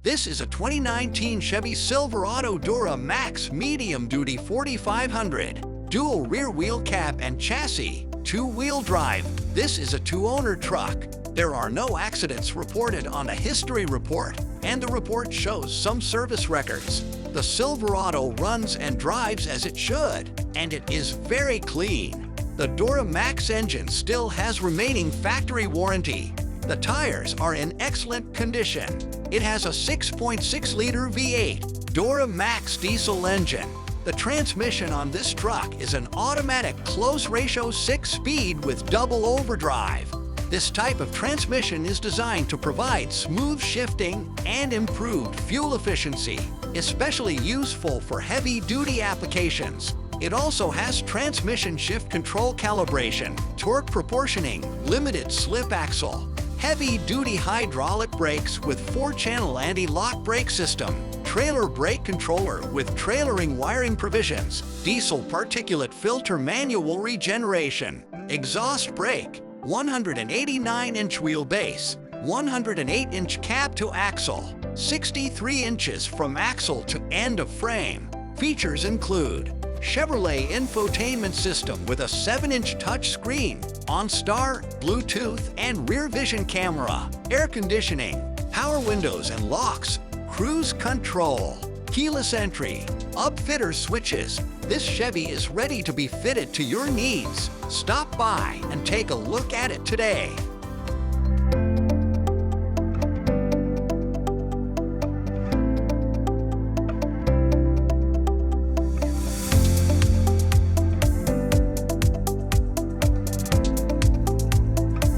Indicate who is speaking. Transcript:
Speaker 1: This is a 2019 Chevy Silverado Duramax Medium Duty 4500. Dual rear wheel cab and chassis, two-wheel drive. This is a two-owner truck. There are no accidents reported on a history report, and the report shows some service records. The Silverado runs and drives as it should, and it is very clean. The Duramax engine still has remaining factory warranty. The tires are in excellent condition. It has a 6.6-liter V8 Duramax Diesel Engine. The transmission on this truck is an automatic close-ratio 6-speed with double overdrive. This type of transmission is designed to provide smooth shifting and improved fuel efficiency, especially useful for heavy-duty applications. It also has transmission shift control calibration, torque proportioning, limited slip axle, heavy-duty hydraulic brakes with 4-channel anti-lock brake system, trailer brake controller with trailering wiring provisions, diesel particulate filter manual regeneration, exhaust brake, 189-inch wheelbase, 108-inch cab to axle, 63 inches from axle to end of frame. Features include Chevrolet infotainment system with a 7-inch touchscreen, OnStar, Bluetooth, and rear vision camera, air conditioning, power windows and locks, cruise control, keyless entry, upfitter switches. This Chevy is ready to be fitted to your needs. Stop by and take a look at it today.